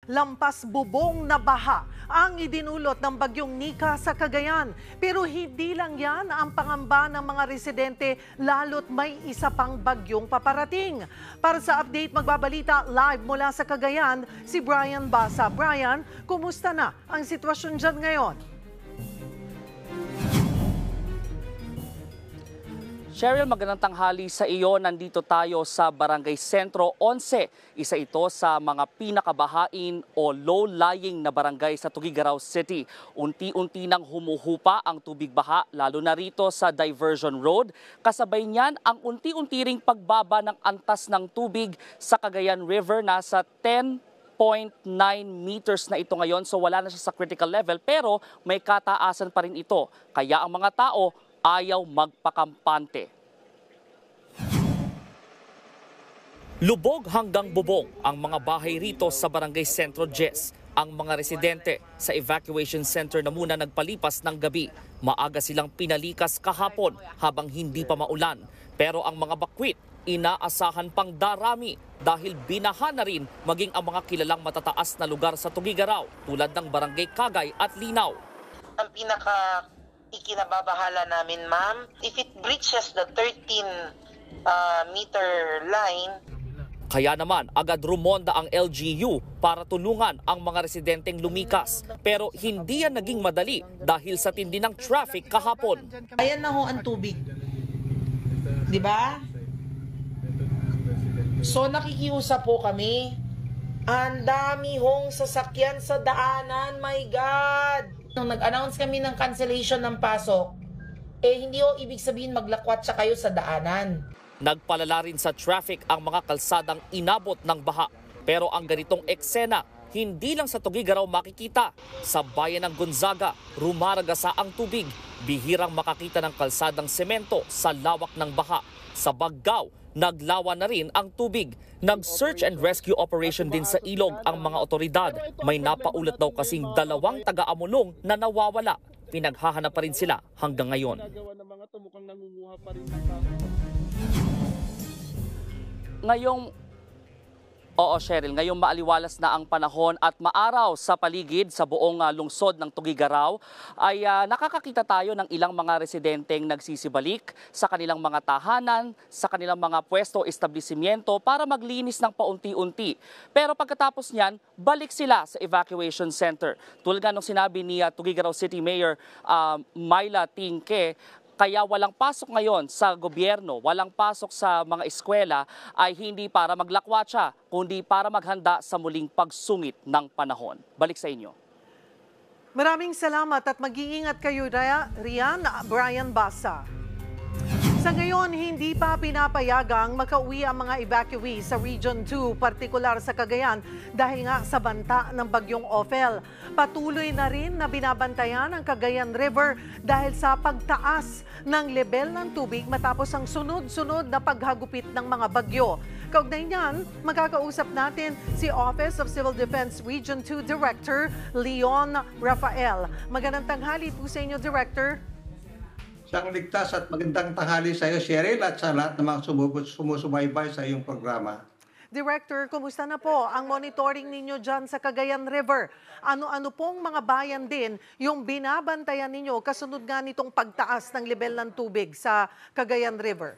Lampas bubong na baha ang idinulot ng bagyong Nika sa Cagayan. Pero hindi lang yan ang pangamba ng mga residente, lalo't may isa pang bagyong paparating. Para sa update, magbabalita live mula sa Cagayan, si Brian Basa. Brian, kumusta na ang sitwasyon dyan ngayon? Cheryl, magandang tanghali sa iyo. Nandito tayo sa Barangay Sentro 11. Isa ito sa mga pinakabahain o low-lying na barangay sa Tuguegarao City. Unti-unti nang humuhupa ang tubig baha, lalo na rito sa Diversion Road. Kasabay niyan ang unti-unti ring pagbaba ng antas ng tubig sa Cagayan River. Nasa 10.9 meters na ito ngayon, so wala na siya sa critical level, pero may kataasan pa rin ito. Kaya ang mga tao ayaw magpakampante. Lubog hanggang bubong ang mga bahay rito sa Barangay Sentro 10. Ang mga residente sa evacuation center na muna nagpalipas ng gabi. Maaga silang pinalikas kahapon habang hindi pa maulan. Pero ang mga bakwit, inaasahan pang darami dahil binaha na rin maging ang mga kilalang matataas na lugar sa Tuguegarao tulad ng Barangay Kagay at Linaw. Ang ikinababahala namin, ma'am, if it breaches the 13-meter line. Kaya naman agad rumonda ang LGU para tulungan ang mga residenteng lumikas. Pero hindi yan naging madali dahil sa tindi ng traffic kahapon. Ayan na ho ang tubig. Di ba? So nakikiusap po kami. Ang dami hong sasakyan sa daanan, my God! Nung nag-announce kami ng cancellation ng pasok, hindi ho ibig sabihin maglakwatsa kayo sa daanan. Nagpalala rin sa traffic ang mga kalsadang inabot ng baha. Pero ang ganitong eksena, hindi lang sa Tuguegarao makikita. Sa bayan ng Gonzaga, rumaragasa ang tubig. Bihirang makakita ng kalsadang semento sa lawak ng baha. Sa Baggao, naglawa na rin ang tubig. Nag-search and rescue operation din sa Ilog ang mga otoridad. May napaulat daw kasing 2 taga-amulong na nawawala. Pinaghahanap pa rin sila hanggang ngayon. Ngayong maaliwalas na ang panahon at maaraw sa paligid sa buong lungsod ng Tuguegarao ay nakakakita tayo ng ilang mga residenteng nagsisibalik sa kanilang mga tahanan, sa kanilang mga pwesto, establishmento para maglinis ng paunti-unti. Pero pagkatapos niyan, balik sila sa evacuation center. Tulad nga nung sinabi ni Tuguegarao City Mayor Myla Tingke, kaya walang pasok ngayon sa gobyerno, walang pasok sa mga eskwela ay hindi para maglakwatsa, kundi para maghanda sa muling pagsungit ng panahon. Balik sa inyo. Maraming salamat at mag-iingat kayo, Rian. Brian Basa. Sa ngayon, hindi pa pinapayagang makauwi ang mga evacuees sa Region 2, partikular sa Cagayan, dahil nga sa banta ng bagyong Ophel. Patuloy na rin na binabantayan ang Cagayan River dahil sa pagtaas ng level ng tubig matapos ang sunod-sunod na paghagupit ng mga bagyo. Kaugnay niyan, magkakausap natin si Office of Civil Defense Region 2 Director Leon Rafael. Magandang tanghali po sa inyo, Director. Isang ligtas at magandang tanghali sa iyo, Cheryl, at sa lahat ng mga sumusubaybay sa iyong programa. Director, kumusta na po ang monitoring ninyo dyan sa Cagayan River? Ano-ano pong mga bayan din yung binabantayan ninyo kasunod nga nitong pagtaas ng level ng tubig sa Cagayan River?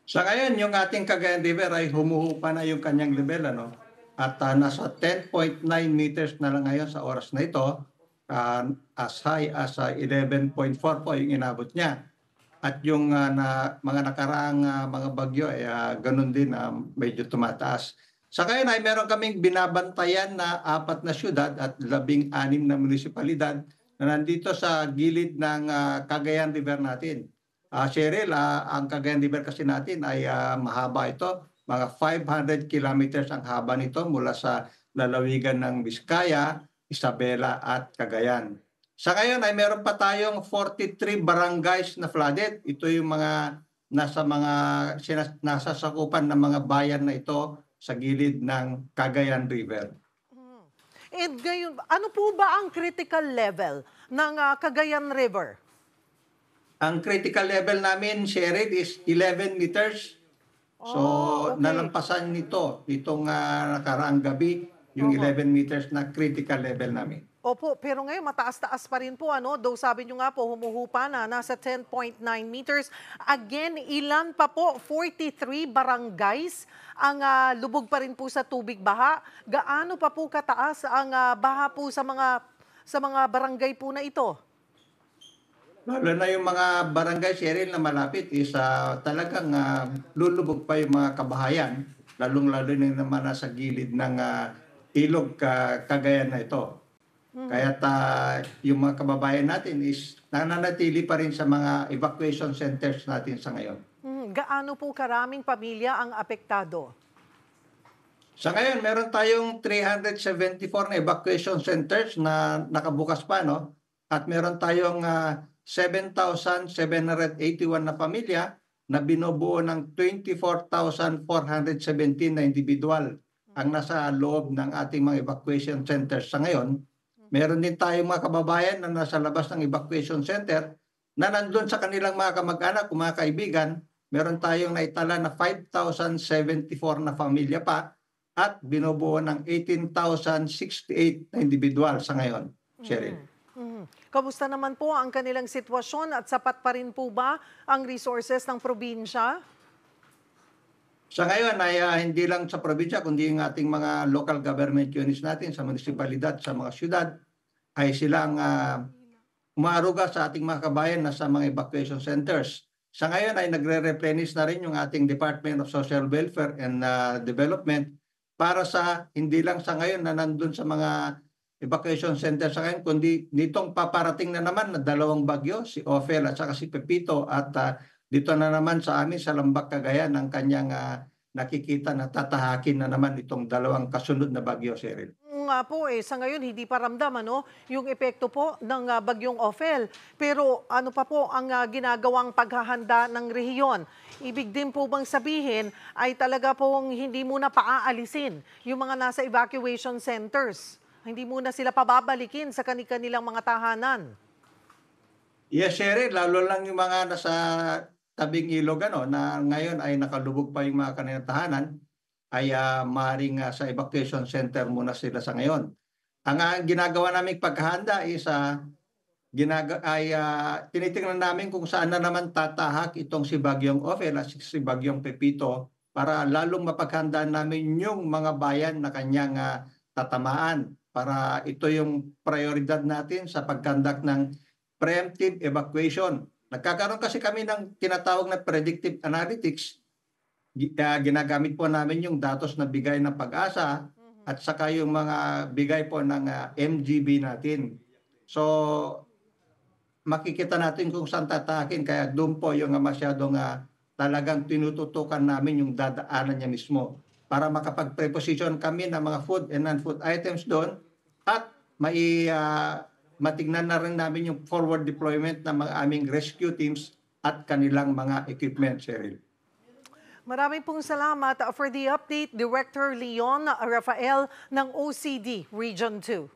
Sa ngayon, yung ating Cagayan River ay humuhupa na yung kanyang level, at nasa 10.9 meters na lang ngayon sa oras na ito. As high as 11.4 po yung inabot niya. At yung mga nakaraang mga bagyo ay ganun din, medyo tumataas. Sa ngayon ay meron kaming binabantayan na 4 na syudad at 16 na munisipalidad na nandito sa gilid ng Cagayan River natin. Cheryl, ang Cagayan River kasi natin ay mahaba ito. Mga 500 kilometers ang haba nito mula sa lalawigan ng Vizcaya, Isabela at Cagayan. Sa ngayon ay meron pa tayong 43 barangays na flooded. Ito yung mga nasa sakupan ng mga bayan na ito sa gilid ng Cagayan River. And ngayon, ano po ba ang critical level ng Cagayan River? Ang critical level namin, Cheryl, is 11 meters. So, okay. Nalampasan nito itong nakaraang gabi yung Oho. 11 meters na critical level namin. Opo, pero ngayon mataas-taas pa rin po, ano? Though sabi nyo nga po, humuhupa na, nasa 10.9 meters. Again, ilan pa po? 43 barangays ang lubog pa rin po sa tubig baha. Gaano pa po kataas ang baha po sa mga barangay po na ito? Lalo na yung mga barangay, Cheryl, na malapit is talagang lulubog pa yung mga kabahayan, lalong-lalo na naman nasa gilid ng ilog Cagayan na ito. Kaya yung mga kababayan natin is nananatili pa rin sa mga evacuation centers natin sa ngayon. Gaano po karaming pamilya ang apektado? Sa ngayon, meron tayong 374 na evacuation centers na nakabukas pa, no? At meron tayong 7,781 na pamilya na binubuo ng 24,417 na individual ang nasa loob ng ating mga evacuation centers sa ngayon. Meron din tayong mga kababayan na nasa labas ng evacuation center na nandun sa kanilang mga kamag-anak, mga kaibigan. Meron tayong naitala na 5,074 na pamilya pa at binubuo ng 18,068 na individual sa ngayon, Cheryl. Kamusta naman po ang kanilang sitwasyon at sapat pa rin po ba ang resources ng probinsya? Sa ngayon ay hindi lang sa probinsya kundi yung ating mga local government units natin sa munisipalidad, sa mga syudad ay silang umaaruga sa ating mga kabayan na sa mga evacuation centers. Sa ngayon ay nagre-replenish na rin yung ating Department of Social Welfare and Development para sa hindi lang sa ngayon na nandun sa mga evacuation center sa ngayon, kundi nitong paparating na naman na dalawang bagyo, si Ophel at saka si Pepito, at dito na naman sa amin sa Lambak, Cagayan ang kanyang nakikita na tatahakin na naman itong dalawang kasunod na bagyo, Cheryl. Nga po sa ngayon hindi pa ramdam yung epekto po ng bagyong Ophel. Pero ano pa po ang ginagawang paghahanda ng rehiyon? Ibig din po bang sabihin ay talaga pong hindi muna paaalisin yung mga nasa evacuation centers? Hindi muna sila pababalikin sa kanilang mga tahanan? Yes, Cheryl, lalo lang yung mga nasa tabing ilog na ngayon ay nakalubog pa yung mga kanilang tahanan, ay maaaring sa evacuation center muna sila sa ngayon. Ang ginagawa naming paghahanda is tinitingnan namin kung saan na naman tatahak itong si Bagyong Ophel at si Bagyong Pepito para lalong mapaghandaan namin yung mga bayan na kanyang tatamaan. Para ito yung prioridad natin sa pagkandak ng preemptive evacuation. Nagkakaroon kasi kami ng tinatawag na predictive analytics. Ginagamit po namin yung datos na bigay ng Pag-asa at saka yung mga bigay po ng MGB natin. So, makikita natin kung saan tatakin. Kaya doon po yung masyadong talagang tinututukan namin yung dadaanan niya mismo para makapag-preposition kami ng mga food and non-food items doon at matignan na rin namin yung forward deployment ng mga aming rescue teams at kanilang mga equipment, Cheryl. Maraming pong salamat for the update, Director Leon Rafael ng OCD Region 2.